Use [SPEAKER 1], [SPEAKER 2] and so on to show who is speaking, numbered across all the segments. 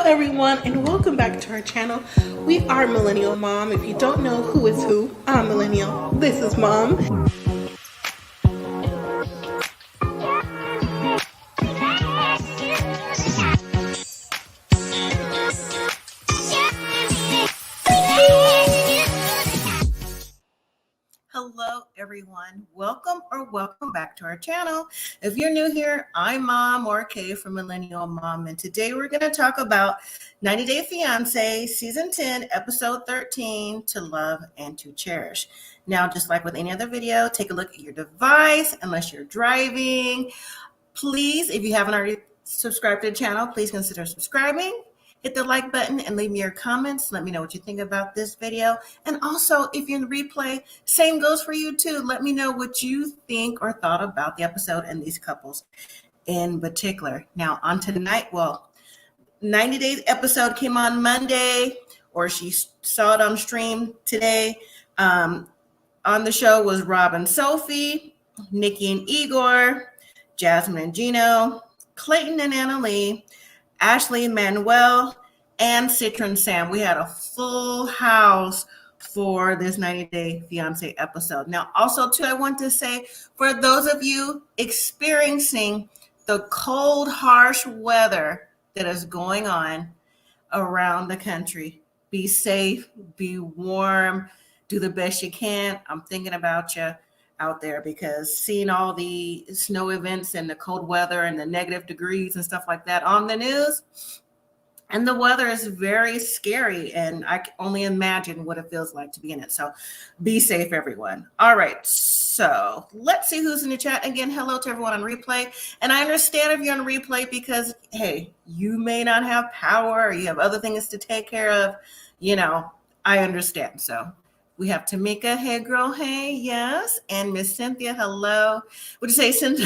[SPEAKER 1] everyone, and welcome back to our channel. We are Millennial Mom. If you don't know who is who, I'm Millennial. This is Mom.
[SPEAKER 2] Hello everyone, welcome back to our channel. If you're new here, I'm Mom or Kay from Millennial Mom, and today we're going to talk about 90 Day Fiancé Season 10 Episode 13, To Love and to Cherish. Now, just like with any other video, take a look at your device unless you're driving. Please, if you haven't already subscribed to the channel, please consider subscribing. Hit the like button and leave me your comments. Let me know what you think about this video. And also, if you're in the replay, same goes for you too. Let me know what you think or thought about the episode and these couples in particular. Now, on tonight, 90 Days episode came on Monday, or she saw it on stream today. On the show was Rob and Sophie, Nikki and Igor, Jasmine and Gino, Clayton and Anali, Ashley and Manuel, and Citra Sam. We had a full house for this 90 Day Fiancé episode. Now, also, too, I want to say, for those of you experiencing the cold, harsh weather that is going on around the country, be safe, be warm, do the best you can. I'm thinking about you out there, because seeing all the snow events and the cold weather and the negative degrees and stuff like that on the news, and the weather is very scary, and I can only imagine what it feels like to be in it. So be safe, everyone. All right, so let's see who's in the chat. Again, hello to everyone on replay. And I understand if you're on replay because, hey, you may not have power or you have other things to take care of. You know, I understand. So we have Tamika, hey girl, hey, yes. And Miss Cynthia, hello. Would you say send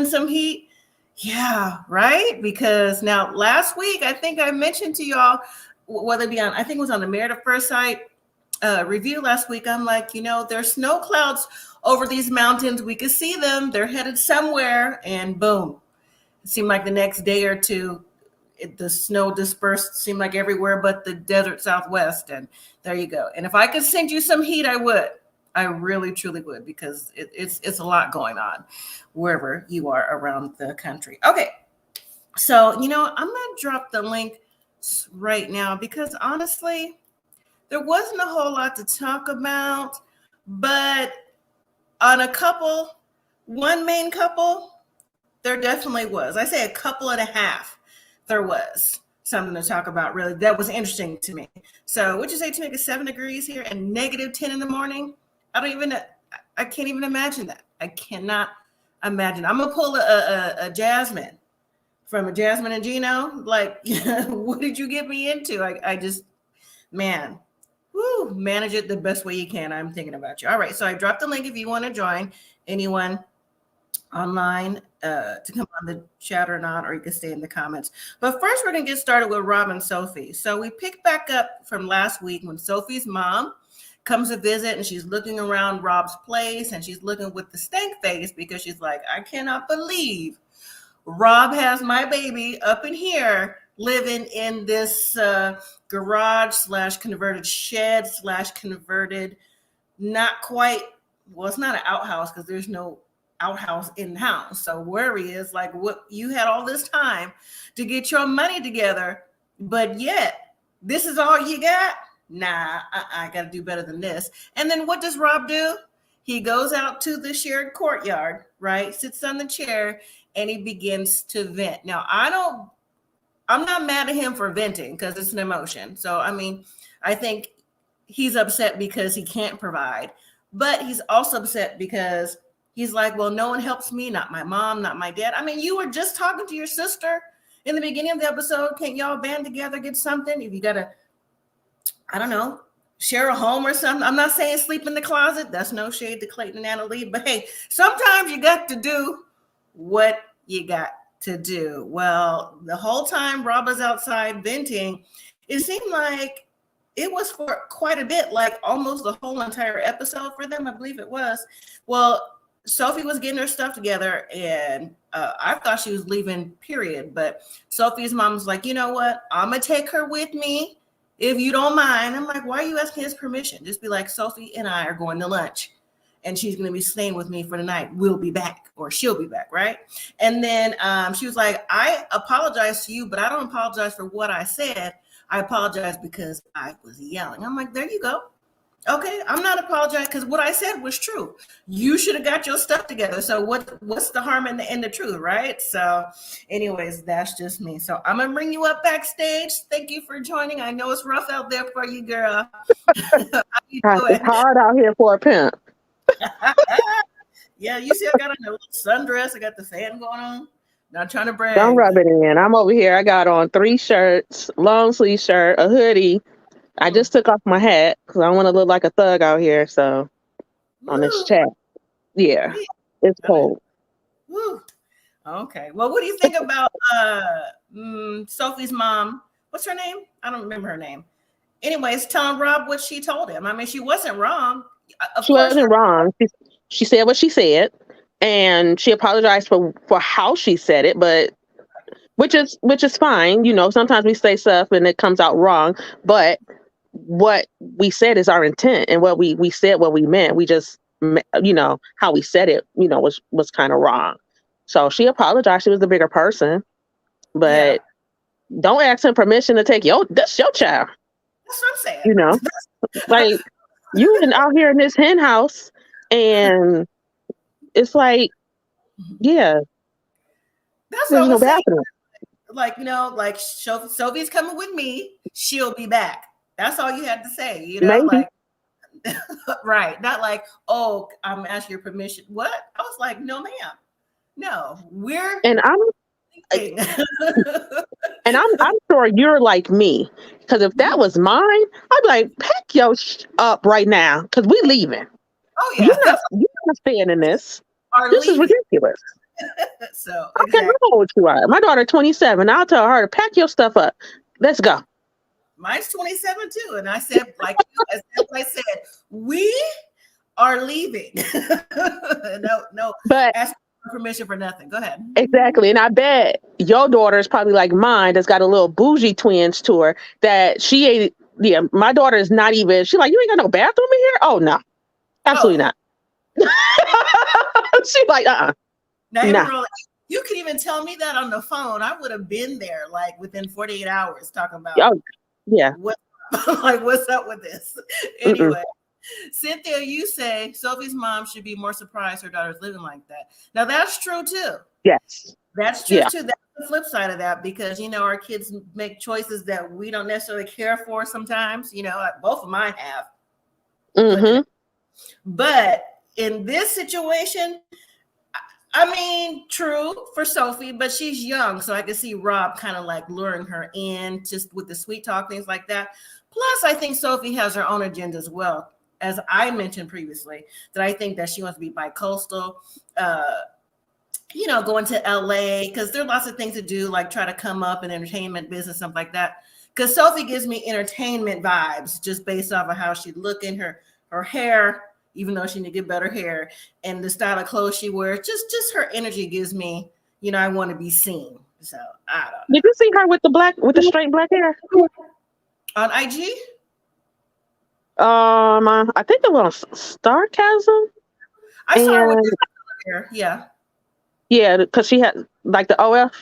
[SPEAKER 2] some heat? Yeah, right? Because now last week, I think I mentioned to y'all, whether it be on, I think it was on the Married at First Sight review last week, I'm like, you know, there's snow clouds over these mountains. We could see them. They're headed somewhere, and boom. It seemed like the next day or two, the snow dispersed, seemed like everywhere but the desert Southwest. And there you go. And if I could send you some heat, I would. I really, truly would, because it's a lot going on wherever you are around the country. Okay. So, you know, I'm going to drop the link right now, because honestly, there wasn't a whole lot to talk about, but on one main couple, there definitely was. I say a couple and a half. There was something to talk about, really, that was interesting to me. So would you say to make it 7 degrees here and negative 10 in the morning? I can't even imagine that. I cannot imagine. I'm gonna pull a Jasmine from a Jasmine and Gino. Like, what did you get me into? I just, man, manage it the best way you can. I'm thinking about you. All right, so I dropped the link if you want to join. Anyone online to come on the chat or not, or you can stay in the comments. But first, we're gonna get started with Rob and Sophie. So we picked back up from last week when Sophie's mom comes to visit, and she's looking around Rob's place, and she's looking with the stank face, because she's like, I cannot believe Rob has my baby up in here living in this garage / converted shed / converted, not quite, well, it's not an outhouse because there's no outhouse in the house. So where he is, like, what, you had all this time to get your money together, but yet this is all you got? Nah, I got to do better than this. And then what does Rob do? He goes out to the shared courtyard, right? Sits on the chair, and he begins to vent. Now, I'm not mad at him for venting, because it's an emotion. So, I mean, I think he's upset because he can't provide, but he's also upset because he's like, well, no one helps me, not my mom, not my dad. I mean, you were just talking to your sister in the beginning of the episode. Can't y'all band together, get something? If you got to, I don't know, share a home or something. I'm not saying sleep in the closet. That's no shade to Clayton and Anali, but hey, sometimes you got to do what you got to do. Well, the whole time Rob was outside venting, it seemed like it was for quite a bit, like almost the whole entire episode for them. I believe it was. Well, Sophie was getting her stuff together, and I thought she was leaving, period. But Sophie's mom was like, you know what? I'm going to take her with me if you don't mind. I'm like, why are you asking his permission? Just be like, Sophie and I are going to lunch, and she's going to be staying with me for the night. We'll be back, or she'll be back, right? And then she was like, I apologize to you, but I don't apologize for what I said. I apologize because I was yelling. I'm like, there you go. Okay, I'm not apologizing because what I said was true. You should have got your stuff together. So what's the harm in the truth, right? So anyways, that's just me. So I'm going to bring you up backstage. Thank you for joining. I know it's rough out there for you, girl. How you doing?
[SPEAKER 3] It's hard out here for a pimp.
[SPEAKER 2] Yeah, you see I got on a little sundress. I got the fan going on. Not trying to brag.
[SPEAKER 3] Don't rub it in. I'm over here. I got on 3 shirts, long sleeve shirt, a hoodie. I just took off my hat because I don't want to look like a thug out here. So on this chat, yeah, it's cold.
[SPEAKER 2] Woo. Okay. Well, what do you think about Sophie's mom? What's her name? I don't remember her name. Anyways, telling Rob what she told him. I mean, she wasn't wrong.
[SPEAKER 3] She wasn't wrong. She said what she said, and she apologized for how she said it, but which is fine. You know, sometimes we say stuff and it comes out wrong, but what we said is our intent, and what we said, what we meant. We just, you know, how we said it, you know, was kind of wrong. So she apologized. She was the bigger person, but don't ask him permission to take that's your child.
[SPEAKER 2] That's what I'm saying.
[SPEAKER 3] You know, like you been out here in this hen house, and it's like, yeah,
[SPEAKER 2] that's
[SPEAKER 3] there's
[SPEAKER 2] what
[SPEAKER 3] no
[SPEAKER 2] I'm saying.
[SPEAKER 3] bathroom.
[SPEAKER 2] Like, you know, like Sophie's coming with me. She'll be back. That's all you had to say, you know,
[SPEAKER 3] Maybe.
[SPEAKER 2] like, right. Not like, oh, I'm asking your permission. What? I was like, no, ma'am. No,
[SPEAKER 3] and I'm sure you're like me, because if that was mine, I'd be like, pack your up right now, because we leaving.
[SPEAKER 2] Oh yeah,
[SPEAKER 3] you're not staying in this. This is ridiculous.
[SPEAKER 2] So
[SPEAKER 3] I can't know what you are. My daughter 27. I'll tell her to pack your stuff up. Let's go.
[SPEAKER 2] Mine's 27 too, and I said, like, I said, we are leaving. no,
[SPEAKER 3] but
[SPEAKER 2] ask permission for nothing. Go ahead.
[SPEAKER 3] Exactly, and I bet your daughter is probably like mine, that's got a little bougie twins to her. That she ain't. Yeah, my daughter is not even. She's like, you ain't got no bathroom in here. Oh no, absolutely not. She's like,
[SPEAKER 2] Nah. You could even tell me that on the phone. I would have been there like within 48 hours talking about.
[SPEAKER 3] Oh, yeah.
[SPEAKER 2] What's up with this? Anyway, Cynthia, you say Sophie's mom should be more surprised her daughter's living like that. Now that's true too.
[SPEAKER 3] Yes.
[SPEAKER 2] That's true too. That's the flip side of that, because, you know, our kids make choices that we don't necessarily care for sometimes. You know, both of mine have. But in this situation, I mean, true for Sophie, but she's young, so I can see Rob kind of like luring her in just with the sweet talk, things like that. Plus, I think Sophie has her own agenda as well, as I mentioned previously, that I think that she wants to be bi-coastal, you know, going to LA, because there are lots of things to do, like try to come up in entertainment business, something like that. Because Sophie gives me entertainment vibes just based off of how she look in her hair, even though she need to get better hair, and the style of clothes she wears, just her energy gives me, you know, I want to be seen. So I don't know.
[SPEAKER 3] Did you see her with the straight black hair
[SPEAKER 2] on IG?
[SPEAKER 3] I think it was Starcasm.
[SPEAKER 2] I saw her with this hair.
[SPEAKER 3] Yeah, because she had like the OF.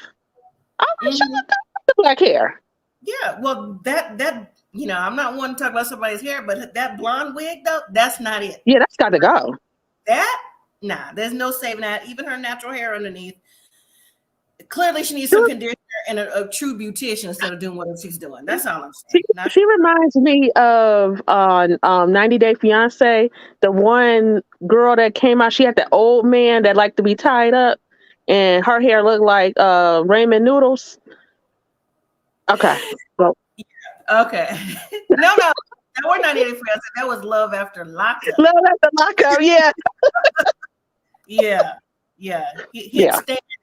[SPEAKER 3] She looked like the black hair.
[SPEAKER 2] Yeah, well, that you know, I'm not one to talk about somebody's hair, but that blonde wig though, that's not it.
[SPEAKER 3] Yeah, that's got to go.
[SPEAKER 2] There's no saving that. Even her natural hair underneath. Clearly, she needs some conditioner and a true beautician instead of doing what she's doing. That's all I'm saying.
[SPEAKER 3] She reminds me of 90 Day Fiancé, the one girl that came out. She had the old man that liked to be tied up, and her hair looked like ramen noodles. Okay. Well,
[SPEAKER 2] okay. No, that was 90 Day Fiancé. That was Love After Lockup.
[SPEAKER 3] Love After Lockup, yeah.
[SPEAKER 2] Yeah.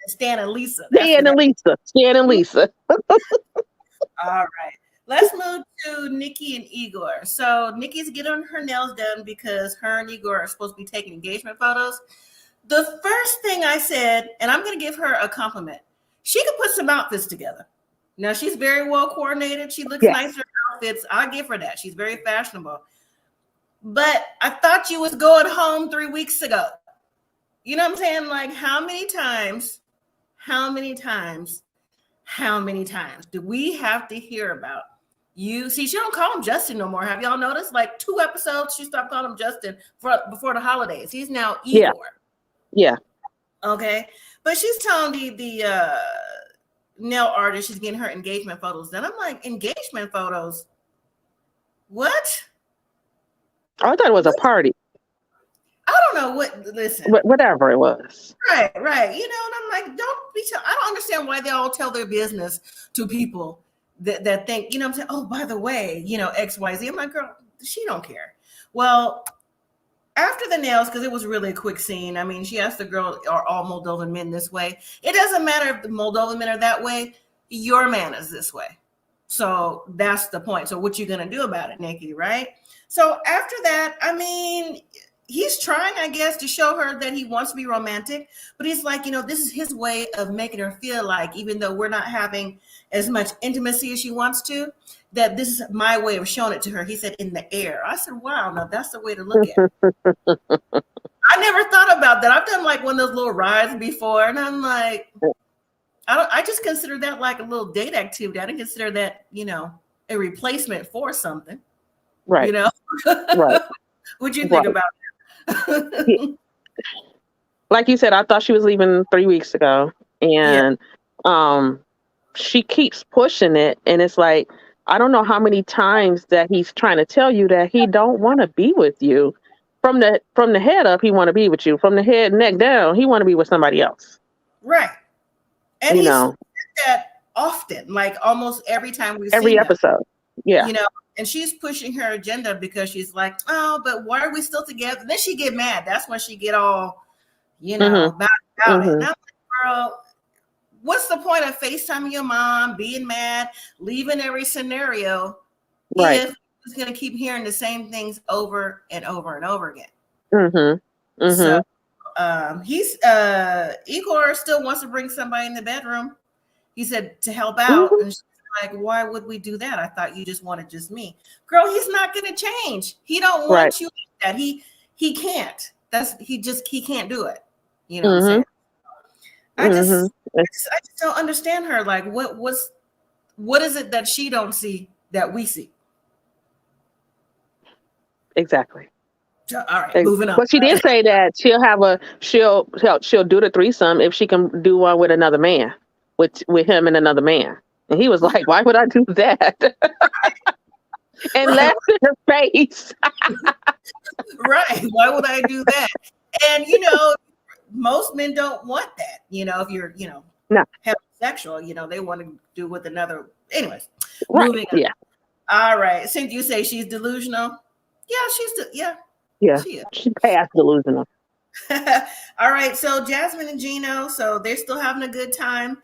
[SPEAKER 2] Stan and Lisa.
[SPEAKER 3] Stan and Lisa.
[SPEAKER 2] All right. Let's move to Nikki and Igor. So Nikki's getting her nails done because her and Igor are supposed to be taking engagement photos. The first thing I said, and I'm going to give her a compliment, she could put some outfits together. Now, she's very well coordinated. She looks nice in her outfits. I give her that. She's very fashionable. But I thought you was going home 3 weeks ago. You know what I'm saying? Like, how many times do we have to hear about you? See, she don't call him Justin no more. Have y'all noticed? Like 2 episodes, she stopped calling him Justin before the holidays. He's now Igor.
[SPEAKER 3] Yeah.
[SPEAKER 2] Okay. But she's telling the nail artist she's getting her engagement photos. Then I'm like, engagement photos? What?
[SPEAKER 3] Oh, I thought it was a party.
[SPEAKER 2] I don't know what. Listen,
[SPEAKER 3] whatever it was.
[SPEAKER 2] Right. You know, and I'm like, I don't understand why they all tell their business to people that think, you know, I'm saying, oh, by the way, you know, X, Y, Z. I'm like, girl, she don't care. Well, after the nails, because it was really a quick scene. I mean, she asked the girl, are all Moldovan men this way? It doesn't matter if the Moldovan men are that way. Your man is this way. So that's the point. So what you gonna do about it, Nikki? Right? So after that, I mean, he's trying, I guess, to show her that he wants to be romantic, but he's like, you know, this is his way of making her feel like, even though we're not having as much intimacy as she wants to, that this is my way of showing it to her. He said, in the air. I said, wow, now that's the way to look at it. I never thought about that. I've done like one of those little rides before, and I'm like, I just consider that like a little date activity. I didn't consider that, you know, a replacement for something.
[SPEAKER 3] Right.
[SPEAKER 2] You know?
[SPEAKER 3] Right.
[SPEAKER 2] What'd you think about it?
[SPEAKER 3] Yeah. Like you said, I thought she was leaving 3 weeks ago, and she keeps pushing it, and it's like, I don't know how many times that he's trying to tell you that he don't want to be with you. From the head up, he want to be with you. From the head neck down, he want to be with somebody else.
[SPEAKER 2] Right. And
[SPEAKER 3] you
[SPEAKER 2] he's
[SPEAKER 3] know
[SPEAKER 2] that often, like almost every time we see
[SPEAKER 3] every episode. Yeah.
[SPEAKER 2] You know, and she's pushing her agenda because she's like, oh, but why are we still together? Then she get mad. That's when she get all, you know, about it. And I'm like, girl, what's the point of FaceTiming your mom, being mad, leaving every scenario if he's going to keep hearing the same things over and over and over again? So he's Igor still wants to bring somebody in the bedroom. He said to help out. And she's like, why would we do that? I thought you just wanted just me. Girl, he's not going to change. He don't want you like that. He can't. He can't do it. You know what I'm saying? I just don't understand her. Like, what is it that she don't see that we see?
[SPEAKER 3] Exactly.
[SPEAKER 2] All right, moving on.
[SPEAKER 3] But she did say that she'll do the threesome if she can do one with another man, with him and another man. And he was like, why would I do that? And laughed in her face.
[SPEAKER 2] Right. Why would I do that? And, you know, most men don't want that. You know, if you're, you know, heterosexual, you know, they want to do with another. Anyways, moving on. Yeah. All right. Since you say she's delusional. Yeah,
[SPEAKER 3] Yeah.
[SPEAKER 2] She is.
[SPEAKER 3] She's past delusional.
[SPEAKER 2] All right. So Jasmine and Geno, so they're still having a good time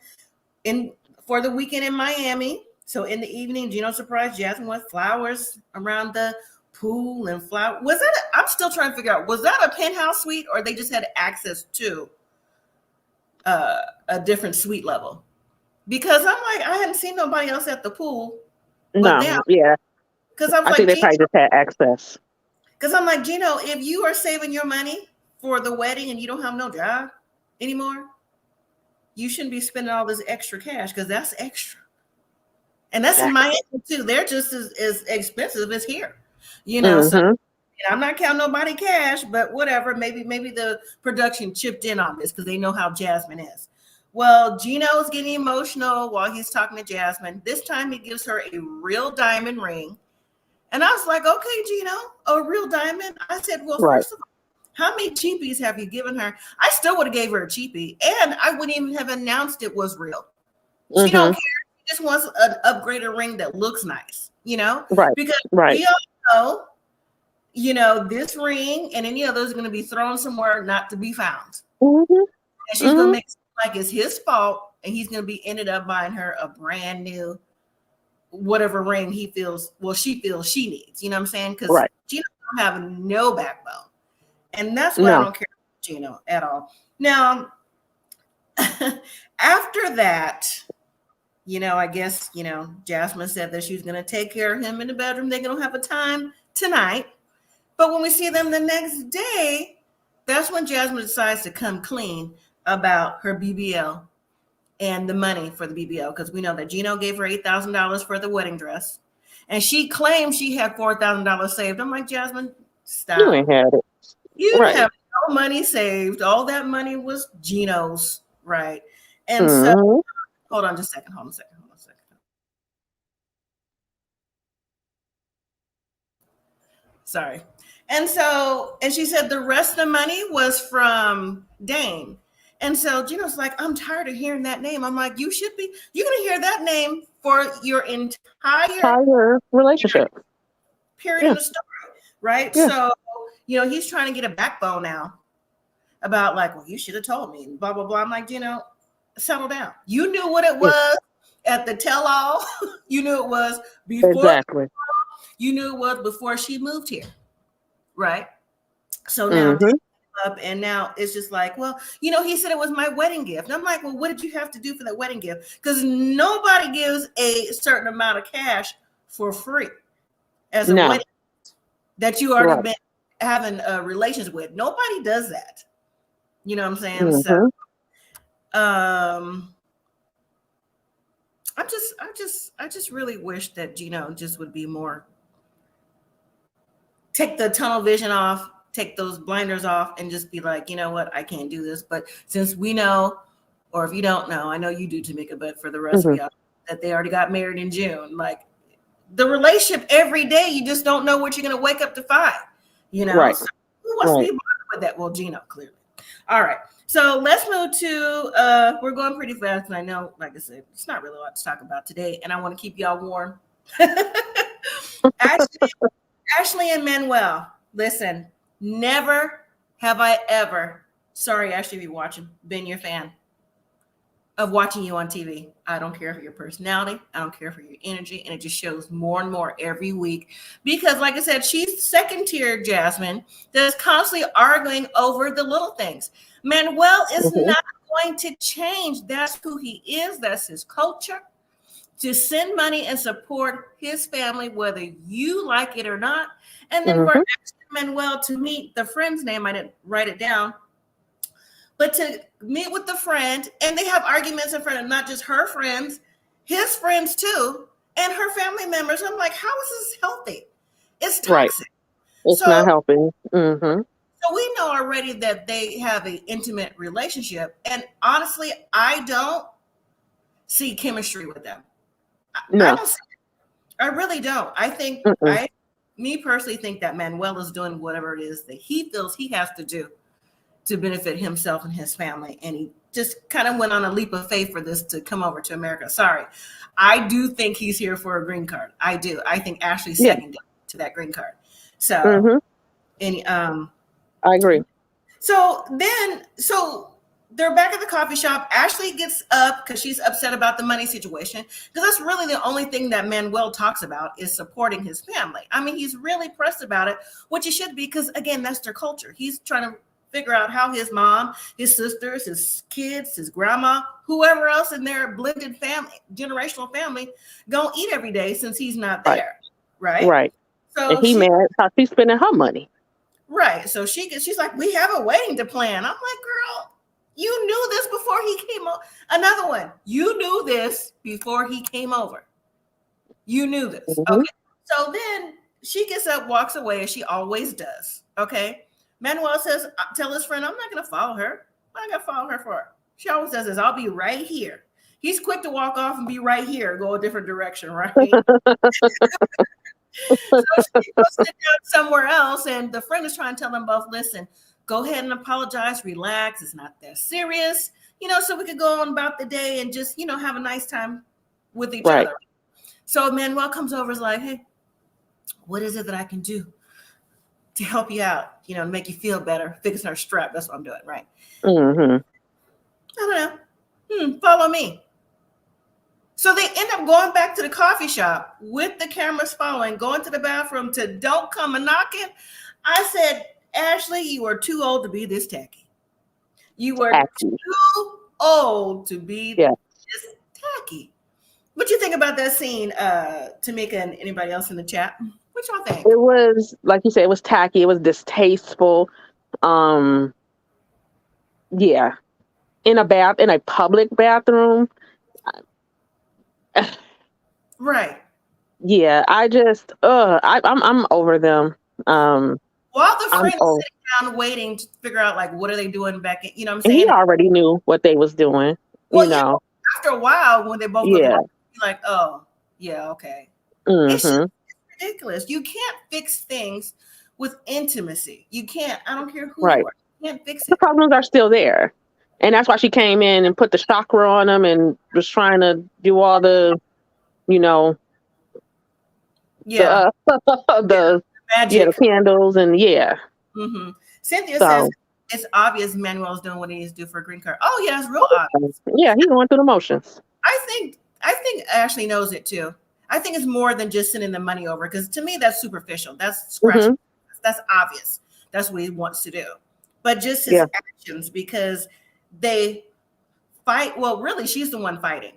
[SPEAKER 2] for the weekend in Miami. So in the evening, Geno surprised Jasmine with flowers around the pool and flower. I'm still trying to figure out, was that a penthouse suite or they just had access to a different suite level? Because I'm like, I hadn't seen nobody else at the pool.
[SPEAKER 3] No, yeah.
[SPEAKER 2] Because
[SPEAKER 3] I think they probably just had access.
[SPEAKER 2] Because I'm like, Geno, if you are saving your money for the wedding and you don't have no job anymore, you shouldn't be spending all this extra cash because that's extra. And that's in Miami too. They're just as expensive as here. You know, so I'm not counting nobody cash, but whatever. Maybe the production chipped in on this because they know how Jasmine is. Well, Geno is getting emotional while he's talking to Jasmine. This time he gives her a real diamond ring. And I was like, okay, Geno, a real diamond? I said, well, first of all, how many cheapies have you given her? I still would have gave her a cheapie, and I wouldn't even have announced it was real. She don't care. She just wants an upgraded ring that looks nice, you know?
[SPEAKER 3] Right.
[SPEAKER 2] Because we all know, you know, this ring and any others are going to be thrown somewhere not to be found. And she's going to make it like it's his fault, and he's going to be ended up buying her a brand new whatever ring she feels she needs. You know what I'm saying? Because Geno don't have no backbone. And that's why I don't care Geno at all. Now, after that, I guess, Jasmine said that she was going to take care of him in the bedroom. They're going to have a time tonight. But when we see them the next day, that's when Jasmine decides to come clean about her BBL and the money for the BBL, because we know that Geno gave her $8,000 for the wedding dress. And she claimed she had $4,000 saved. I'm like, Jasmine, stop.
[SPEAKER 3] You ain't had it.
[SPEAKER 2] You didn't have no money saved. All that money was Geno's, right? And so, hold on just a second. Hold on a second. Sorry. And she said the rest of the money was from Dane. And so Geno's like, I'm tired of hearing that name. I'm like, you're going to hear that name for your entire
[SPEAKER 3] relationship
[SPEAKER 2] period of the story, right? Yeah. So, he's trying to get a backbone now about like, well, you should have told me, blah, blah, blah. I'm like, Geno, settle down. You knew what it was at the tell-all. You knew it was before. Exactly. You knew it was before she moved here, right? So now up, and now it's just like, well, he said it was my wedding gift. And I'm like, well, what did you have to do for that wedding gift? Because nobody gives a certain amount of cash for free as a wedding gift that you already been having relations with. Nobody does that. You know what I'm saying? So, I just really wish that Geno just would be more. Take the tunnel vision off, take those blinders off, and just be like, you know what, I can't do this. But since we know, or if you don't know, I know you do, Tamika, but for the rest of y'all, that they already got married in June. Like, the relationship every day, you just don't know what you're going to wake up to find, Right. So who wants to be bothered with that? Well, Geno, clearly. All right. So let's move to, we're going pretty fast. And I know, like I said, it's not really a lot to talk about today. And I want to keep y'all warm. Ashley and Manuel, listen, never have I ever, sorry, Ashley, if you're watching, been your fan of watching you on TV. I don't care for your personality. I don't care for your energy. And it just shows more and more every week. Because like I said, she's second tier Jasmine that's constantly arguing over the little things. Manuel is not going to change. That's who he is. That's his culture. To send money and support his family, whether you like it or not. And then for Manuel to meet the friend's name, I didn't write it down, but to meet with the friend, and they have arguments in front of not just her friends, his friends too, and her family members. I'm like, how is this healthy? It's toxic.
[SPEAKER 3] Right. It's not helping. So
[SPEAKER 2] we know already that they have an intimate relationship. And honestly, I don't see chemistry with them.
[SPEAKER 3] No.
[SPEAKER 2] I really don't. I think, me personally think that Manuel is doing whatever it is that he feels he has to do to benefit himself and his family. And he just kind of went on a leap of faith for this to come over to America. Sorry. I do think he's here for a green card. I do. I think Ashley's second to that green card. So, I
[SPEAKER 3] agree.
[SPEAKER 2] So they're back at the coffee shop. Ashley gets up because she's upset about the money situation, because that's really the only thing that Manuel talks about is supporting his family. I mean, he's really pressed about it, which he should be, because again, that's their culture. He's trying to figure out how his mom, his sisters, his kids, his grandma, whoever else in their blended family, generational family, gonna eat every day since he's not there. Right. So
[SPEAKER 3] and he mad how she's spending her money.
[SPEAKER 2] Right. So she's like, we have a wedding to plan. I'm like, girl, you knew this before he came over. Another one. You knew this before he came over. You knew this. Okay. So then she gets up, walks away, as she always does. Okay. Manuel says, tell his friend, I'm not going to follow her. I'm not going to follow her for her. She always does this. I'll be right here. He's quick to walk off and be right here, go a different direction, right? So she goes sit down somewhere else, and the friend is trying to tell them both, listen, go ahead and apologize, relax. It's not that serious, so we could go on about the day and just, have a nice time with each other. So Manuel comes over, is like, hey, what is it that I can do to help you out, to make you feel better, fixing her strap. That's what I'm doing, right? I don't know. Follow me. So they end up going back to the coffee shop with the cameras following, going to the bathroom to don't come a knocking. I said, Ashley, you are too old to be this tacky. You were
[SPEAKER 3] Tacky.
[SPEAKER 2] too old to be
[SPEAKER 3] Yeah.
[SPEAKER 2] this tacky. What you think about that scene, Tamika and anybody else in the chat? What y'all think?
[SPEAKER 3] It was, like you said, it was tacky. It was distasteful. Yeah. In a public bathroom.
[SPEAKER 2] Right.
[SPEAKER 3] Yeah, I'm over them.
[SPEAKER 2] While the
[SPEAKER 3] I'm
[SPEAKER 2] friend is
[SPEAKER 3] over.
[SPEAKER 2] sitting down waiting to figure out like what are they doing back in, you know what I'm
[SPEAKER 3] And he
[SPEAKER 2] saying?
[SPEAKER 3] already knew what they was doing.
[SPEAKER 2] Well,
[SPEAKER 3] You know.
[SPEAKER 2] after a while when they both look
[SPEAKER 3] Yeah.
[SPEAKER 2] at you're like, oh, yeah, okay. It's just ridiculous. You can't fix things with intimacy. You can't. I don't care who
[SPEAKER 3] Right.
[SPEAKER 2] you are. You can't fix
[SPEAKER 3] The
[SPEAKER 2] it.
[SPEAKER 3] problems are still there. And that's why she came in and put the chakra on him and was trying to do all the, you know,
[SPEAKER 2] Yeah.
[SPEAKER 3] the
[SPEAKER 2] Magic.
[SPEAKER 3] the candles and
[SPEAKER 2] Mm-hmm. Cynthia
[SPEAKER 3] So
[SPEAKER 2] says it's obvious Manuel's doing what he needs to do for a green card. Oh yeah, it's real obvious.
[SPEAKER 3] yeah, he's going through the motions.
[SPEAKER 2] I think Ashley knows it too. I think it's more than just sending the money over because to me that's superficial. That's scratching. That's obvious. That's what he wants to do. But just his actions because they fight. Well, really, she's the one fighting.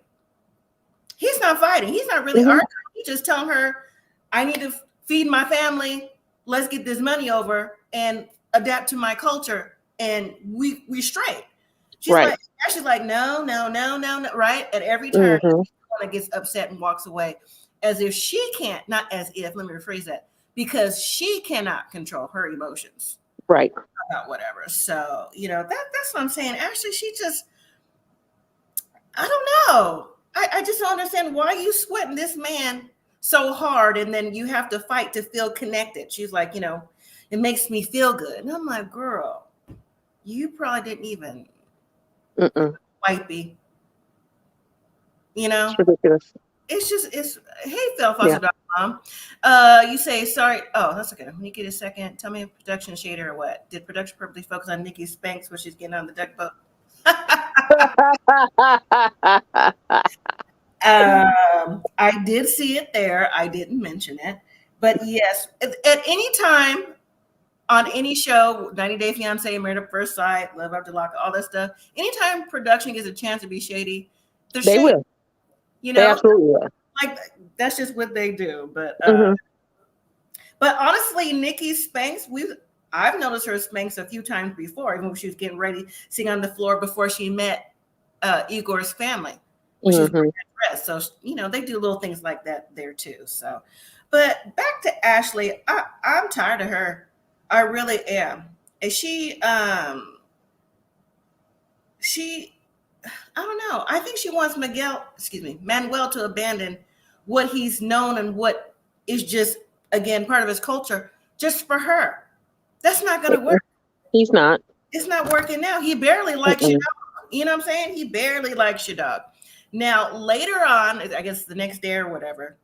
[SPEAKER 2] He's not fighting. He's not really arguing. He's just telling her, I need to feed my family. Let's get this money over and adapt to my culture. And we straight. She's like, Ashley's like, no, right? At every turn, she gets upset and walks away as if she can't, not as if, let me rephrase that, because she cannot control her emotions.
[SPEAKER 3] Right.
[SPEAKER 2] About whatever. So, that's what I'm saying. Ashley, she just, I don't know. I just don't understand why you sweating this man so hard and then you have to fight to feel connected. She's like, it makes me feel good. And I'm like, girl, you probably didn't even wipey.
[SPEAKER 3] It's ridiculous.
[SPEAKER 2] It's hey, Phil Foster.com. You say sorry. Oh, that's okay. Let me get a second. Tell me if production shader or what? Did production purposely focus on Nikki's Spanx when she's getting on the duck boat? I did see it there. I didn't mention it. But yes, at any time on any show, 90 Day Fiancé, Married at First Sight, Love After Lockup, all that stuff, anytime production gets a chance to be shady,
[SPEAKER 3] they will. They absolutely will.
[SPEAKER 2] Like that's just what they do. But but honestly, Nikki's Spanx, I've noticed her Spanx a few times before, even when she was getting ready, sitting on the floor before she met Igor's family. Which is dress. So they do little things like that there too. So, but back to Ashley, I'm tired of her. I really am. And she I don't know. I think she wants Manuel to abandon what he's known and what is just again part of his culture just for her. That's not going to work.
[SPEAKER 3] He's not.
[SPEAKER 2] It's not working now. He barely likes your dog. You know what I'm saying? He barely likes your dog. Now, later on, I guess the next day or whatever,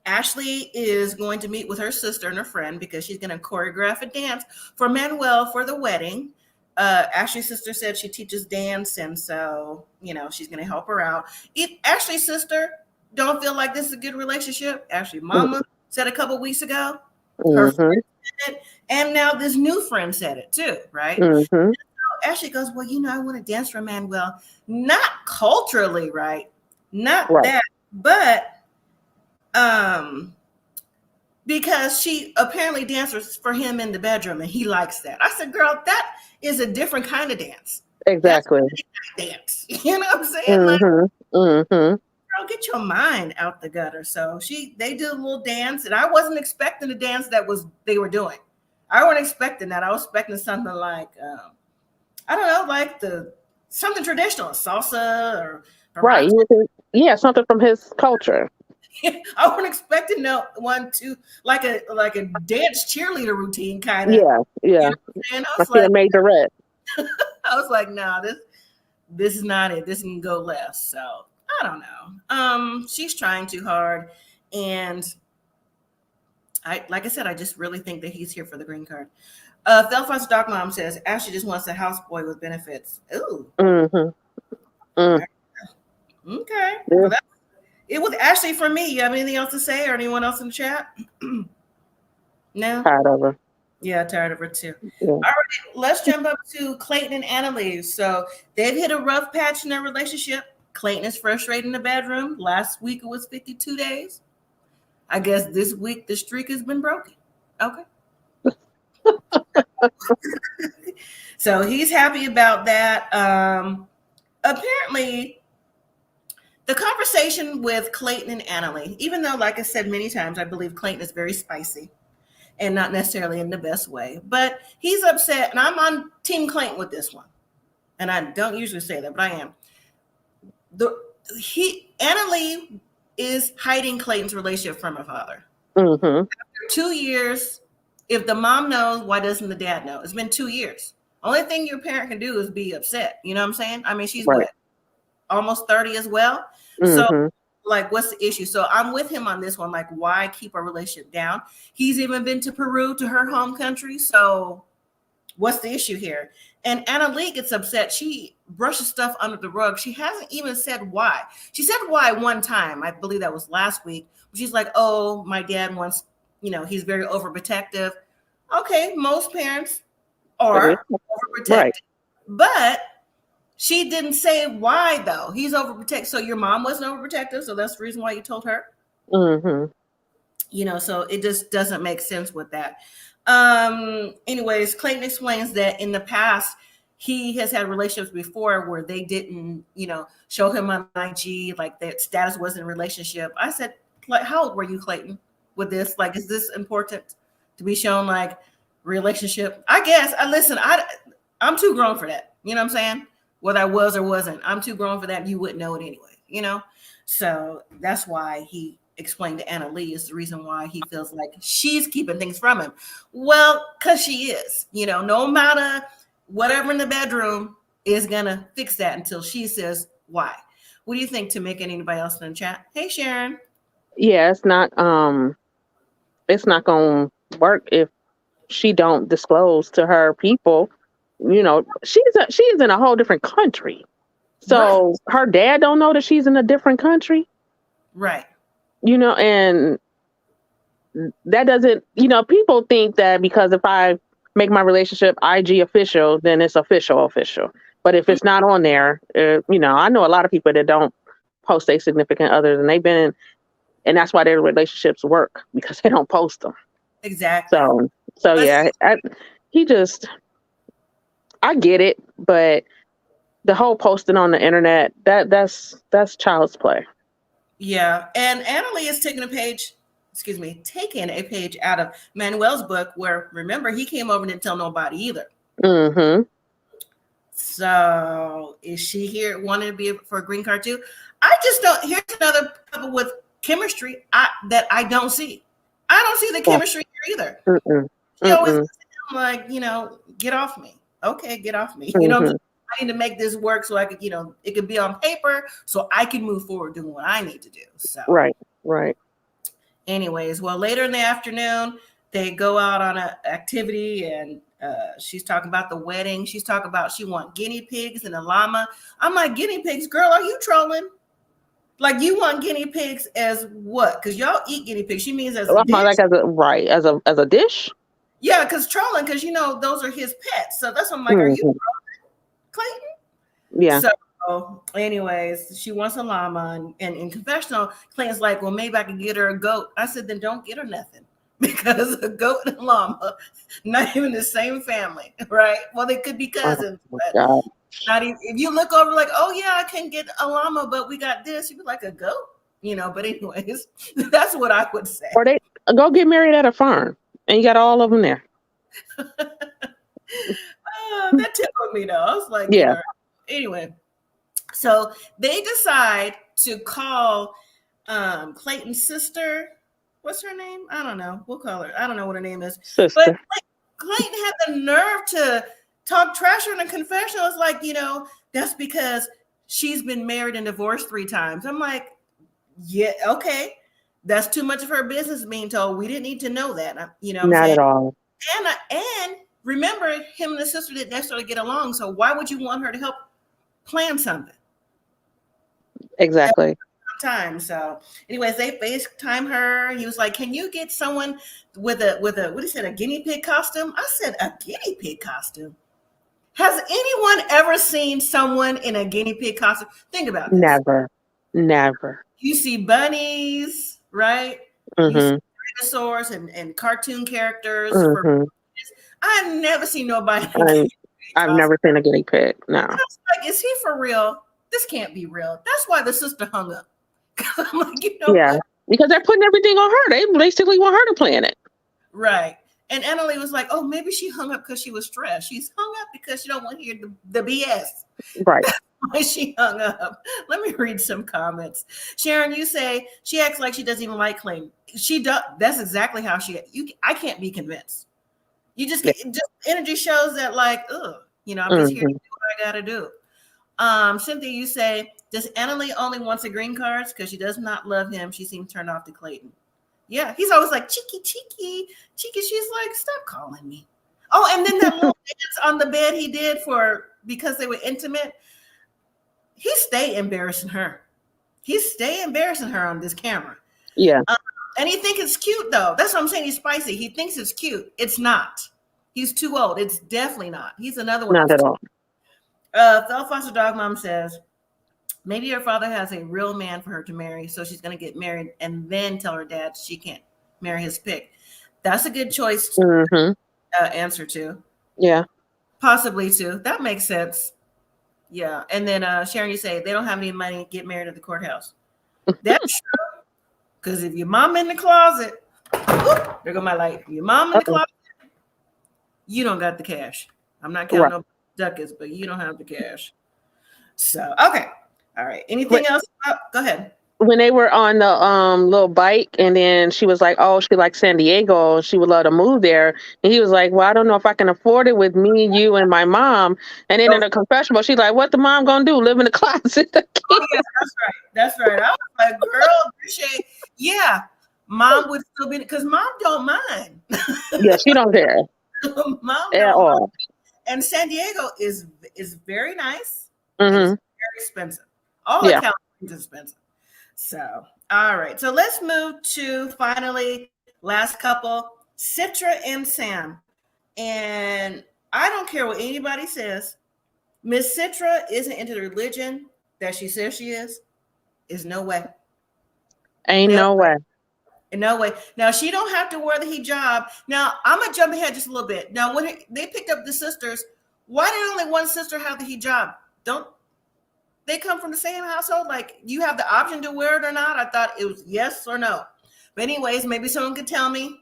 [SPEAKER 2] Ashley is going to meet with her sister and her friend because she's going to choreograph a dance for Manuel for the wedding. Ashley's sister said she teaches dance, and so, she's going to help her out. If Ashley's sister don't feel like this is a good relationship, Ashley's mama said a couple weeks ago, her friend said it, and now this new friend said it too, right? Ashley goes, well, I want to dance for Manuel. Not culturally, right? Not that, but because she apparently dances for him in the bedroom and he likes that. I said, girl, that is a different kind of dance.
[SPEAKER 3] Exactly.
[SPEAKER 2] Dance. You know what I'm saying? Girl, get your mind out the gutter. So they did a little dance, and I wasn't expecting the dance they were doing. I wasn't expecting that. I was expecting something like I don't know, like something traditional, salsa or
[SPEAKER 3] right. Something from his culture.
[SPEAKER 2] I wasn't expecting one to like a dance cheerleader routine kind of.
[SPEAKER 3] Yeah.
[SPEAKER 2] And I
[SPEAKER 3] was like, made the red.
[SPEAKER 2] I was like, no, this is not it. This can go left. So I don't know. She's trying too hard, and like I said, I just really think that he's here for the green card. Belfast Doc Mom says Ashley just wants a houseboy with benefits. Ooh. Okay. Well, it was Ashley for me. You have anything else to say, or anyone else in the chat? No.
[SPEAKER 3] Tired of her.
[SPEAKER 2] Yeah, tired of her too.
[SPEAKER 3] Yeah.
[SPEAKER 2] All right, let's jump up to Clayton and Anali. So they've hit a rough patch in their relationship. Clayton is frustrated in the bedroom. Last week it was 52 days. I guess this week the streak has been broken. Okay. So he's happy about that. Apparently, the conversation with Clayton and Anali, even though, like I said many times, I believe Clayton is very spicy and not necessarily in the best way, but he's upset, and I'm on Team Clayton with this one. And I don't usually say that, but I am. Anali is hiding Clayton's relationship from her father.
[SPEAKER 3] Mm-hmm.
[SPEAKER 2] After 2 years, if the mom knows, why doesn't the dad know? It's been 2 years. Only thing your parent can do is be upset. You know what I'm saying? I mean, she's
[SPEAKER 3] Right.
[SPEAKER 2] what, almost 30 as well.
[SPEAKER 3] Mm-hmm.
[SPEAKER 2] So, like, what's the issue? So I'm with him on this one. Like, why keep our relationship down? He's even been to Peru, to her home country. So what's the issue here? And Anali gets upset. She brushes stuff under the rug. She hasn't even said why. She said why one time. I believe that was last week. She's like, oh, my dad wants, he's very overprotective. Okay, most parents are overprotective. Right. But she didn't say why, though. He's overprotective. So your mom wasn't overprotective. So that's the reason why you told her.
[SPEAKER 3] Mm-hmm.
[SPEAKER 2] So it just doesn't make sense with that. Anyways, Clayton explains that in the past, he has had relationships before where they didn't, show him on IG, like their status wasn't a relationship. I said, like, how old were you, Clayton, with this? Like, is this important to be shown, like, relationship? I guess. I'm too grown for that. You know what I'm saying? Whether I was or wasn't, I'm too grown for that. You wouldn't know it anyway, So that's why he explained to Anali is the reason why he feels like she's keeping things from him. Well, because she is, no matter whatever in the bedroom is going to fix that until she says why. What do you think, to make anybody else in the chat? Hey, Sharon.
[SPEAKER 3] Yeah, it's not going to work if she don't disclose to her people. She's in a whole different country. So her dad don't know that she's in a different country.
[SPEAKER 2] Right.
[SPEAKER 3] And that doesn't, people think that because if I make my relationship IG official, then it's official. But if it's not on there, I know a lot of people that don't post their significant others, and they've been, and that's why their relationships work, because they don't post them.
[SPEAKER 2] Exactly.
[SPEAKER 3] So yeah, I get it, but the whole posting on the internet, that's child's play.
[SPEAKER 2] Yeah, and Anali is taking a page out of Manuel's book, where, remember, he came over and didn't tell nobody either.
[SPEAKER 3] Mm-hmm.
[SPEAKER 2] So is she here wanting to be for a green card too? I just don't. Here's another couple with chemistry that I don't see. I don't see the chemistry here either.
[SPEAKER 3] Mm-mm.
[SPEAKER 2] She always like, get off me. Okay, get off me.
[SPEAKER 3] Mm-hmm.
[SPEAKER 2] I need to make this work so I could, it could be on paper so I can move forward doing what I need to do. So
[SPEAKER 3] right.
[SPEAKER 2] Anyways, well, later in the afternoon, they go out on an activity, and she's talking about the wedding. She's talking about she want guinea pigs and a llama. I'm like, guinea pigs, girl, are you trolling? Like, you want guinea pigs as what? Because y'all eat guinea pigs. She means as a dish.
[SPEAKER 3] Like as a dish.
[SPEAKER 2] Yeah, because trolling, because those are his pets. So that's what I'm like, are you trolling, Clayton?
[SPEAKER 3] Yeah.
[SPEAKER 2] So anyways, she wants a llama, and in confessional, Clayton's like, well, maybe I can get her a goat. I said, then don't get her nothing, because a goat and a llama, not even the same family, right? Well, they could be cousins, but not even. If you look over like, oh yeah, I can get a llama, but we got this, you'd be like, a goat, But anyways, that's what I would say.
[SPEAKER 3] Or they go get married at a farm, and you got all of them there.
[SPEAKER 2] That tickled me though. I was like,
[SPEAKER 3] yeah.
[SPEAKER 2] Anyway, so they decide to call Clayton's sister. What's her name? I don't know. We'll call her. I don't know what her name is.
[SPEAKER 3] Sister.
[SPEAKER 2] But Clayton had the nerve to talk trash on a confessional. It's like, that's because she's been married and divorced 3 times. I'm like, yeah, okay. That's too much of her business being told. We didn't need to know that.
[SPEAKER 3] Not at all.
[SPEAKER 2] And remember, him and his sister didn't necessarily get along. So why would you want her to help plan something?
[SPEAKER 3] Exactly.
[SPEAKER 2] time. So, anyways, they FaceTime her. He was like, "Can you get someone with a what is it, a guinea pig costume?" I said, "A guinea pig costume? Has anyone ever seen someone in a guinea pig costume?" Think about this.
[SPEAKER 3] Never.
[SPEAKER 2] You see bunnies, right? You see dinosaurs and cartoon characters. I've never seen nobody.
[SPEAKER 3] I've never seen a guinea pig. No.
[SPEAKER 2] I was like, is he for real? This can't be real. That's why the sister hung up. I'm like, what?
[SPEAKER 3] Because they're putting everything on her. They basically want her to plan it.
[SPEAKER 2] Right. And Anali was like, oh, maybe she hung up because she was stressed. She's hung up because she don't want to hear the BS.
[SPEAKER 3] Right.
[SPEAKER 2] Why she hung up. Let me read some comments. Sharon, you say she acts like she doesn't even like Clayton. She does. That's exactly how I can't be convinced. You just energy shows that like, I'm just here to do what I gotta do. Cynthia, you say, does Anali only wants a green cards because she does not love him? She seems turned off to Clayton. Yeah, he's always like cheeky. She's like, stop calling me. Oh, and then that little dance on the bed he did because they were intimate. He stay embarrassing her. He's stay embarrassing her on this camera.
[SPEAKER 3] Yeah.
[SPEAKER 2] And he thinks it's cute though. That's what I'm saying. He's spicy. He thinks it's cute. It's not. He's too old. It's definitely not. He's another one.
[SPEAKER 3] Not at all.
[SPEAKER 2] Phil Foster Dog Mom says, maybe her father has a real man for her to marry, so she's going to get married and then tell her dad she can't marry his pick. That's a good choice to answer to. Yeah. Possibly too. That makes sense. Yeah. And then Sharon, you say they don't have any money to get married at the courthouse. That's true. Because if your mom in the closet, there go my light. Your mom in the closet, you don't got the cash. I'm not counting no ducats, but you don't have the cash. So, okay. All right. Anything else? Oh, go ahead.
[SPEAKER 3] When they were on the little bike, and then she was like, oh, she likes San Diego and she would love to move there. And he was like, well, I don't know if I can afford it with me, you, and my mom. And then in the confessional, she's like, what the mom gonna do? Live in the closet?
[SPEAKER 2] Oh, yes, that's right. I was like, girl, appreciate. Yeah, mom would still be, because mom don't mind.
[SPEAKER 3] Yeah, she don't care.
[SPEAKER 2] Mom
[SPEAKER 3] at all.
[SPEAKER 2] Mind. And San Diego is very nice.
[SPEAKER 3] It's
[SPEAKER 2] very expensive. All of California is expensive. So, all right. So let's move to finally last couple, Citra and Sam. And I don't care what anybody says. Miss Citra isn't into the religion that she says she is. Is no way.
[SPEAKER 3] Ain't no way.
[SPEAKER 2] No way. Now she don't have to wear the hijab. Now I'm gonna jump ahead just a little bit. Now when they picked up the sisters, why did only one sister have the hijab? Don't they come from the same household? Like, you have the option to wear it or not? I thought it was yes or no. But anyways, maybe someone could tell me.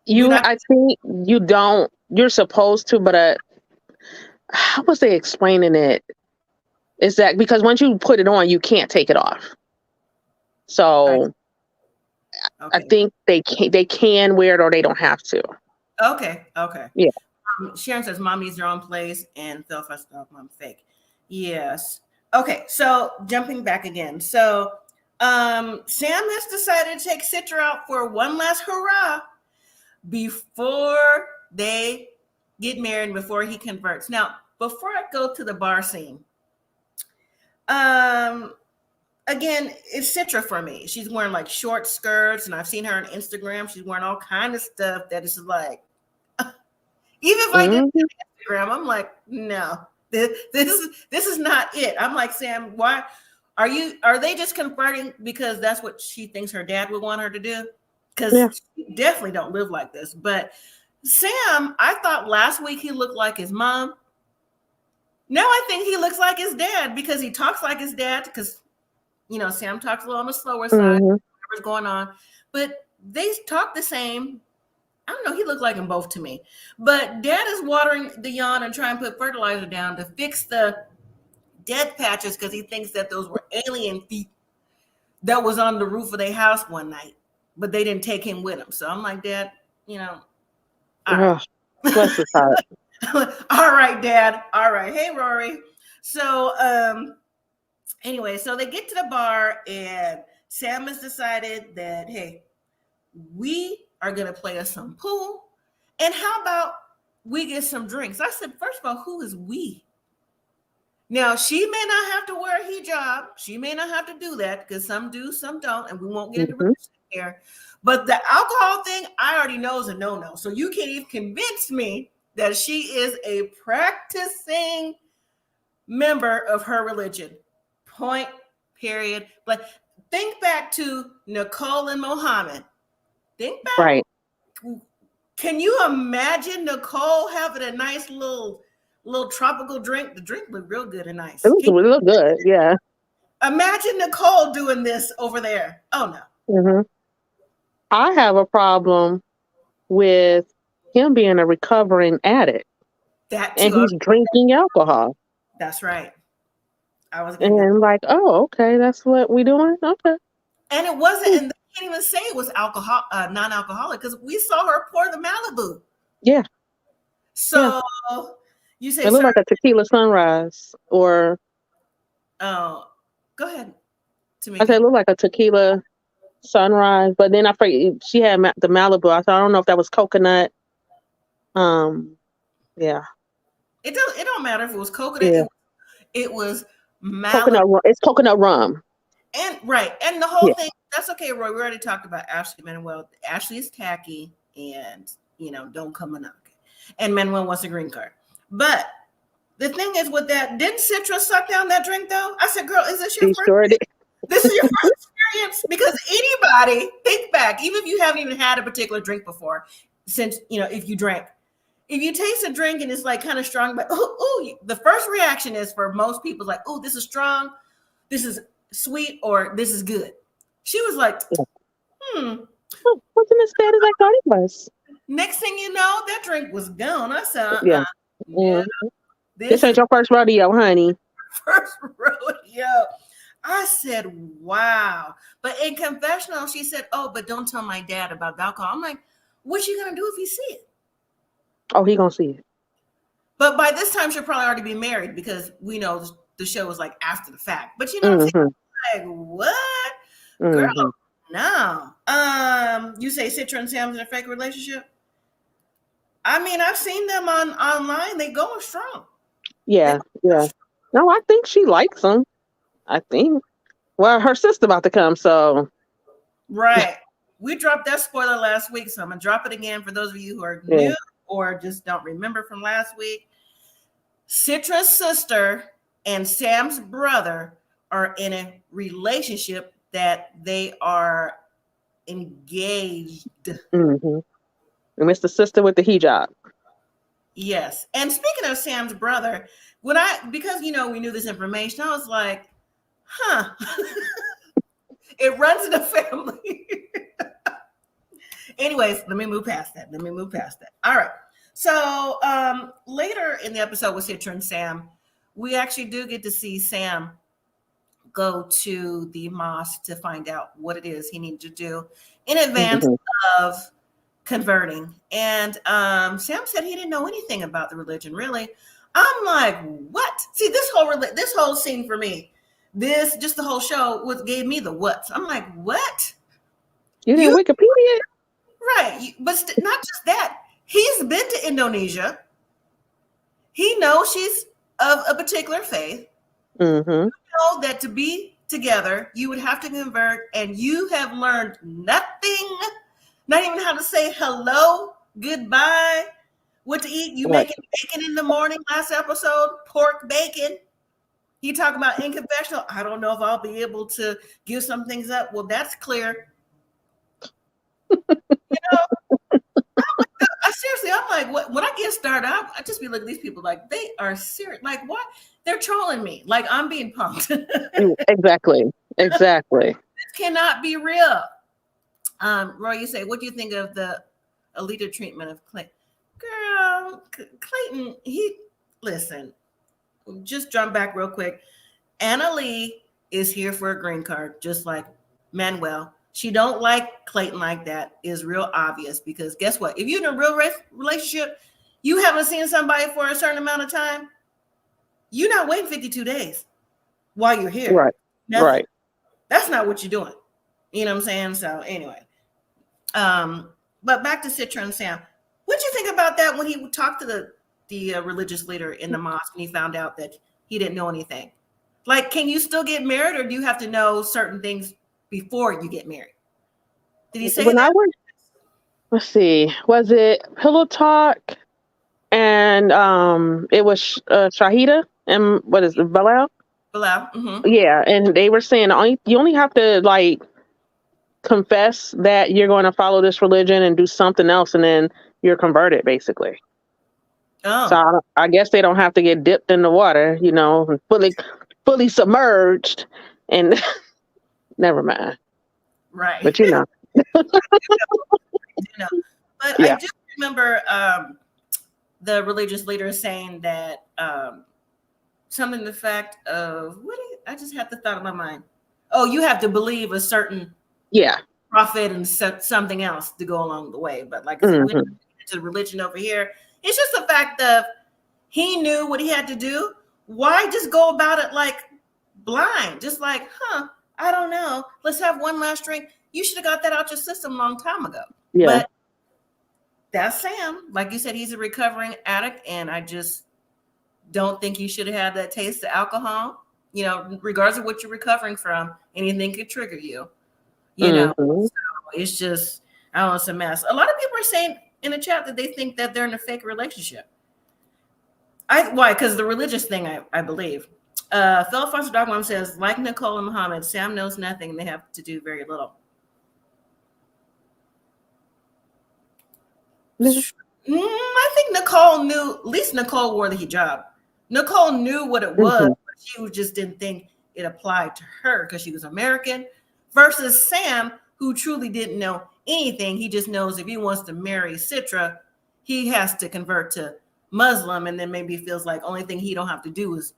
[SPEAKER 3] I think you don't. You're supposed to, but how was they explaining it? Is that because once you put it on, you can't take it off. So I think they can wear it or they don't have to.
[SPEAKER 2] Okay.
[SPEAKER 3] Yeah.
[SPEAKER 2] Sharon says mom needs her own place and Phil Fest dog mom fake. Yes. Okay. So jumping back again. So Sam has decided to take Citra out for one last hurrah before they get married, before he converts. Now, before I go to the bar scene, again, it's Citra for me. She's wearing like short skirts, and I've seen her on Instagram. She's wearing all kind of stuff that is like, even if I did Instagram, I'm like, no, this is not it. I'm like, Sam, why are they just converting because that's what she thinks her dad would want her to do? Because she definitely don't live like this. But Sam, I thought last week he looked like his mom. Now I think he looks like his dad because he talks like his dad. Because Sam talks a little on the slower side. Whatever's going on, but they talk the same. I don't know. He looked like them both to me. But dad is watering the yawn and trying to put fertilizer down to fix the dead patches because he thinks that those were alien feet that was on the roof of their house one night, but they didn't take him with them. So I'm like, Dad,
[SPEAKER 3] bless his heart.
[SPEAKER 2] All right, Dad. All right. Hey, Rory. So, anyway, so they get to the bar and Sam has decided that, hey, we are going to play us some pool. And how about we get some drinks? I said, first of all, who is we? Now, she may not have to wear a hijab. She may not have to do that because some do, some don't, and we won't get into religion here. But the alcohol thing, I already know is a no-no. So you can't even convince me that she is a practicing member of her religion. Point, period. But think back to Nicole and Mohammed. Think back.
[SPEAKER 3] Right.
[SPEAKER 2] Can you imagine Nicole having a nice little tropical drink? The drink looked real good and nice.
[SPEAKER 3] It looked good, yeah.
[SPEAKER 2] Imagine Nicole doing this over there. Oh no.
[SPEAKER 3] Mm-hmm. I have a problem with him being a recovering addict.
[SPEAKER 2] That too.
[SPEAKER 3] And he's drinking alcohol.
[SPEAKER 2] That's right.
[SPEAKER 3] And like, oh, okay, that's what we doing? Okay.
[SPEAKER 2] And it wasn't, and they can't even say it was alcohol, non-alcoholic, because we saw her pour the Malibu.
[SPEAKER 3] Yeah.
[SPEAKER 2] So you say
[SPEAKER 3] it looked like a tequila sunrise, or
[SPEAKER 2] go ahead.
[SPEAKER 3] I said it looked like a tequila sunrise, but then I forget she had the Malibu. I don't know if that was coconut. Yeah.
[SPEAKER 2] It don't matter if it was coconut.
[SPEAKER 3] Yeah.
[SPEAKER 2] It was Malibu.
[SPEAKER 3] Coconut. It's coconut rum.
[SPEAKER 2] And and the whole thing. That's okay, Roy. We already talked about Ashley Manuel. Ashley is tacky, and don't come a knocking. And Manuel wants a green card. But the thing is with that, didn't Citra suck down that drink though? I said, girl, is this your first?
[SPEAKER 3] Sure did.
[SPEAKER 2] This is your first experience? Because anybody, think back, even if you haven't even had a particular drink before, since if you drank, if you taste a drink and it's like kind of strong, but the first reaction is for most people like, oh, this is strong, this is sweet, or this is good. She was like, wasn't
[SPEAKER 3] as bad as I thought it was.
[SPEAKER 2] Next thing you know, that drink was gone. I said,
[SPEAKER 3] This ain't your first rodeo, honey.
[SPEAKER 2] First rodeo. I said, wow. But in confessional, she said, oh, but don't tell my dad about the alcohol. I'm like, what's she going to do if he see it?
[SPEAKER 3] Oh, he going to see it.
[SPEAKER 2] But by this time, she'll probably already be married because we know the show was like after the fact. But what I'm saying? Like, what? Girl, no. You say Citra and Sam's in a fake relationship? I mean, I've seen them online. They going strong.
[SPEAKER 3] Yeah. No, I think she likes him. I think. Well, her sister about to come, so.
[SPEAKER 2] Right. We dropped that spoiler last week, so I'm going to drop it again for those of you who are new or just don't remember from last week. Citra's sister and Sam's brother are in a relationship that they are engaged.
[SPEAKER 3] Mm-hmm. And it's the sister with the hijab.
[SPEAKER 2] Yes. And speaking of Sam's brother, because we knew this information, I was like, it runs in the family. Anyways, let me move past that. All right. So later in the episode with Citra and Sam, we actually do get to see Sam go to the mosque to find out what it is he needs to do in advance of converting. And Sam said he didn't know anything about the religion, really. I'm like, what? See, this whole scene for me, just the whole show gave me the what. I'm like, what?
[SPEAKER 3] You didn't Wikipedia?
[SPEAKER 2] Right. But not just that. He's been to Indonesia. He knows she's of a particular faith.
[SPEAKER 3] Mm-hmm.
[SPEAKER 2] You know that to be together, you would have to convert, and you have learned nothing, not even how to say hello, goodbye, what to eat. You making bacon in the morning last episode, pork bacon. He talked about in confessional. I don't know if I'll be able to give some things up. Well, that's clear. Seriously, I'm like, when I get started, I just be looking at these people like they are serious. Like, what? They're trolling me. Like I'm being punked.
[SPEAKER 3] Exactly. This
[SPEAKER 2] cannot be real. Roy, you say, what do you think of the Alita treatment of Clayton? Girl, Clayton, listen, just jump back real quick. Anali is here for a green card, just like Manuel. She don't like Clayton like that is real obvious because guess what? If you're in a real relationship, you haven't seen somebody for a certain amount of time, you're not waiting 52 days while you're here.
[SPEAKER 3] Right.
[SPEAKER 2] Nothing.
[SPEAKER 3] Right.
[SPEAKER 2] That's not what you're doing. You know what I'm saying? So anyway, but back to Citra and Sam. What'd you think about that when he talked to the religious leader in the mosque and he found out that he didn't know anything. Like, can you still get married, or do you have to know certain things before you get married? Did he say
[SPEAKER 3] When I
[SPEAKER 2] that?
[SPEAKER 3] went, let's see, was it Pillow Talk? And it was Shahida and what is it, Bilal?
[SPEAKER 2] Bilal. Mm-hmm.
[SPEAKER 3] Yeah, and they were saying you only have to like confess that you're going to follow this religion and do something else, and then you're converted, basically. So
[SPEAKER 2] Oh,
[SPEAKER 3] I guess they don't have to get dipped in the water, you know, and fully submerged. And never mind.
[SPEAKER 2] right.
[SPEAKER 3] But you know,
[SPEAKER 2] But I
[SPEAKER 3] yeah,
[SPEAKER 2] do remember the religious leader saying that something to the fact of I just had the thought in my mind. Oh, you have to believe a certain
[SPEAKER 3] yeah,
[SPEAKER 2] prophet and something else to go along the way. But like I said, we
[SPEAKER 3] hmm
[SPEAKER 2] don't get into religion over here. It's just the fact of he knew what he had to do. Why just go about it like blind? Just like, I don't know. Let's have one last drink. You should have got that out your system a long time ago.
[SPEAKER 3] yeah.
[SPEAKER 2] But that's Sam. Like you said, he's a recovering addict, and I just don't think you should have had that taste of alcohol. You know, regardless of what you're recovering from, anything could trigger you. You know,
[SPEAKER 3] hmm
[SPEAKER 2] so it's just, I don't know, it's a mess. A lot of people are saying in the chat that they think that they're in a fake relationship. Why? Because the religious thing, I believe. Phil Foster Dog Mom says, like Nicole and Muhammad, Sam knows nothing and they have to do very little. I think Nicole knew, at least Nicole wore the hijab. Nicole knew what it was, but she just didn't think it applied to her because she was American, versus Sam, who truly didn't know anything. He just knows if he wants to marry Citra, he has to convert to Muslim, and then maybe feels like only thing he don't have to do is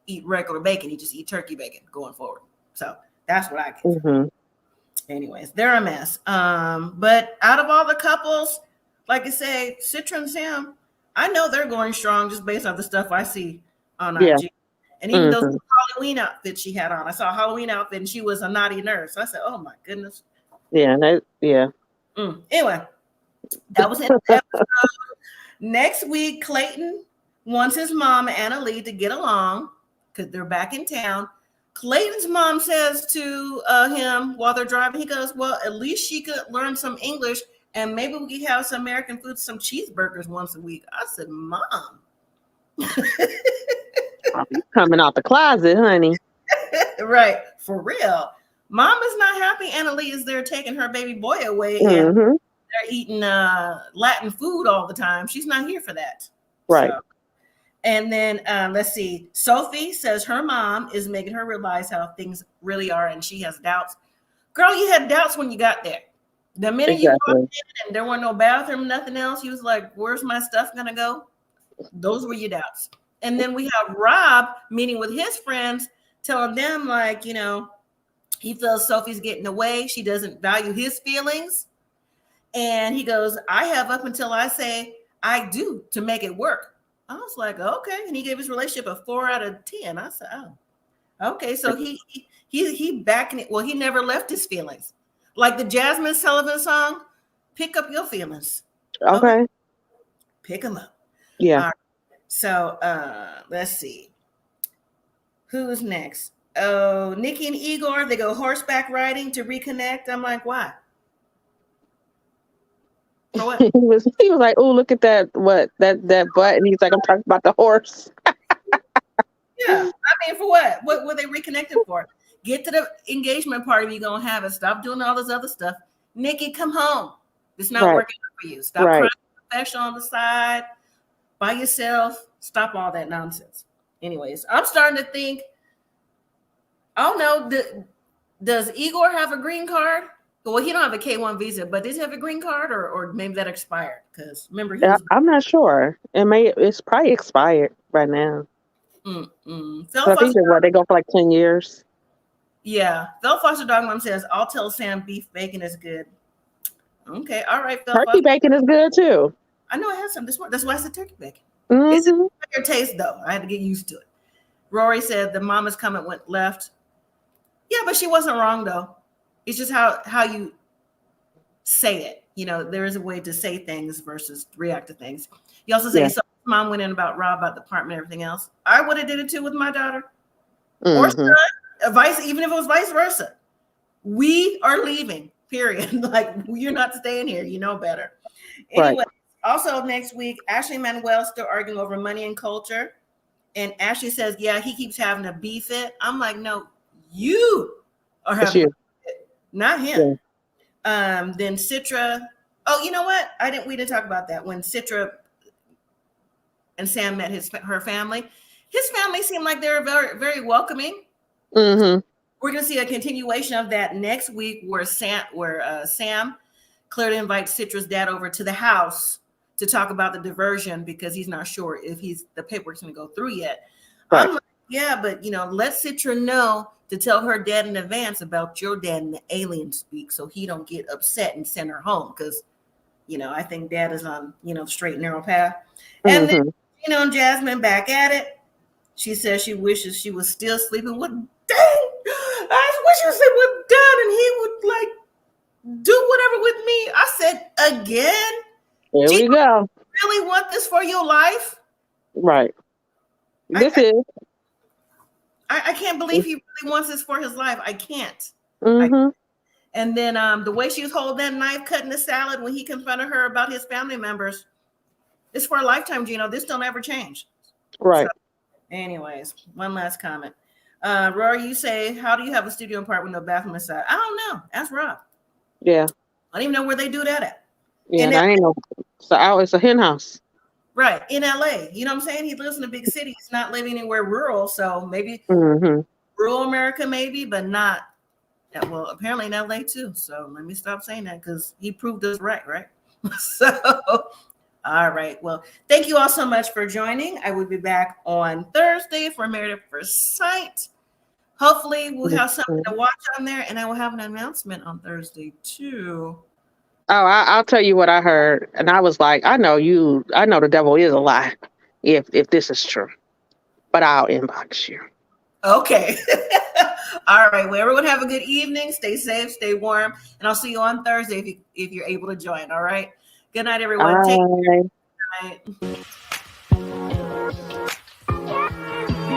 [SPEAKER 2] eat regular bacon. He just eat turkey bacon going forward. So that's what I get.
[SPEAKER 3] hmm
[SPEAKER 2] Anyways, they're a mess. But out of all the couples, like I say, Citra and Sam, I know they're going strong just based on the stuff I see on
[SPEAKER 3] Yeah.
[SPEAKER 2] IG. And even those Halloween outfits she had on. I saw a Halloween outfit and she was a naughty nurse. I said, oh my goodness.
[SPEAKER 3] Yeah. Yeah.
[SPEAKER 2] Anyway, that was it. Episode. Next week, Clayton wants his mom, Anali, to get along because they're back in town. Clayton's mom says to him while they're driving, he goes, well, at least she could learn some English and maybe we could have some American food, some cheeseburgers once a week. I said, Mom.
[SPEAKER 3] Coming out the closet, honey.
[SPEAKER 2] Right. For real. Mom is not happy. Anali is there taking her baby boy away and they're eating Latin food all the time. She's not here for that.
[SPEAKER 3] Right.
[SPEAKER 2] So. And then let's see. Sophie says her mom is making her realize how things really are and she has doubts. Girl, you had doubts when you got there. The minute you walked in and there wasn't no bathroom, nothing else, you was like, where's my stuff gonna go? Those were your doubts. And then we have Rob meeting with his friends, telling them like, you know, he feels Sophie's getting away. She doesn't value his feelings. And he goes, I have up until I say I do to make it work. I was like, okay. And he gave his relationship a 4 out of 10. I said, oh, okay. So he backing it. Well, he never left his feelings. Like the Jasmine Sullivan song, pick up your feelings.
[SPEAKER 3] Okay.
[SPEAKER 2] Pick them up.
[SPEAKER 3] Yeah.
[SPEAKER 2] So let's see. Who's next? Oh, Nikki and Igor, they go horseback riding to reconnect. I'm like, why? For what?
[SPEAKER 3] he was like, oh, look at that that butt, and he's like, I'm talking about the horse.
[SPEAKER 2] Yeah, I mean, for what? What were they reconnecting for? Get to the engagement party you're gonna have and stop doing all this other stuff. Nikki, come home. It's not working for you. Stop crying professional on the side by yourself. Stop all that nonsense. Anyways, I'm starting to think, I don't know, does Igor have a green card? Well, he don't have a K1 visa, but does he have a green card or maybe that expired? Because remember,
[SPEAKER 3] I'm not sure. It's probably expired right now. So I think they go for like 10 years.
[SPEAKER 2] Yeah. Phil Foster Dog Mom says, I'll tell Sam beef bacon is good. Okay. All right. Phil
[SPEAKER 3] Turkey
[SPEAKER 2] Foster.
[SPEAKER 3] bacon is good too.
[SPEAKER 2] I know I had some this morning. That's why I said turkey bacon.
[SPEAKER 3] Mm-hmm.
[SPEAKER 2] It's a your taste though. I had to get used to it. Rory said the mama's comment went left. Yeah, but she wasn't wrong though. It's just how you say it. You know, there is a way to say things versus react to things. You also say Mom went in about Rob, about the apartment, everything else. I would have did it too with my daughter or
[SPEAKER 3] Mm-hmm.
[SPEAKER 2] son, even if it was vice versa. We are leaving, period. Like, you're not staying here. You know better. Anyway,
[SPEAKER 3] Right.
[SPEAKER 2] also next week, Ashley and Manuel still arguing over money and culture. And Ashley says, yeah, he keeps having to beef it. I'm like, no, you are
[SPEAKER 3] It's
[SPEAKER 2] having
[SPEAKER 3] you.
[SPEAKER 2] to beef it, not him.
[SPEAKER 3] Yeah.
[SPEAKER 2] Then Citra. Oh, you know what? We didn't talk about that. When Citra and Sam met her family, his family seemed like they were very, very welcoming.
[SPEAKER 3] Mm-hmm.
[SPEAKER 2] We're going to see a continuation of that next week, where Sam clearly invites Citra's dad over to the house to talk about the diversion because he's not sure if the paperwork's going to go through yet.
[SPEAKER 3] Right.
[SPEAKER 2] I'm like, yeah, but let Citra know to tell her dad in advance about your dad and the alien speak, so he don't get upset and send her home, because I think dad is on the straight and narrow path. And
[SPEAKER 3] Mm-hmm.
[SPEAKER 2] then Jasmine back at it. She says she wishes she was still sleeping with Dang. I wish you said with Dad and he would like do whatever with me. I said, again?
[SPEAKER 3] There we go.
[SPEAKER 2] Really want this for your life?
[SPEAKER 3] Right. This is.
[SPEAKER 2] I can't believe he really wants this for his life. I can't.
[SPEAKER 3] Mm-hmm.
[SPEAKER 2] And then the way she was holding that knife, cutting the salad when he confronted her about his family members, it's for a lifetime, Geno. This don't ever change.
[SPEAKER 3] Right.
[SPEAKER 2] So, anyways, one last comment. Rory, you say, how do you have a studio apartment with no bathroom inside? I don't know. Ask Rob.
[SPEAKER 3] Yeah.
[SPEAKER 2] I don't even know where they do that at.
[SPEAKER 3] Yeah, I ain't know. So it's a hen house.
[SPEAKER 2] Right, in LA. You know what I'm saying? He lives in a big city. He's not living anywhere rural. So maybe rural America, maybe, but not. Well, apparently in LA too. So let me stop saying that, because he proved us right? So, all right. Well, thank you all so much for joining. I will be back on Thursday for Married at First Sight. Hopefully we'll have something to watch on there, and I will have an announcement on Thursday too.
[SPEAKER 3] Oh, I'll tell you what I heard, and I was like, I know the devil is a lie, if this is true, but I'll inbox you.
[SPEAKER 2] Okay. All right. Well, everyone have a good evening. Stay safe, stay warm, and I'll see you on Thursday if you're able to join. All right. Good night, everyone.
[SPEAKER 3] Bye.
[SPEAKER 2] Take care. Good night.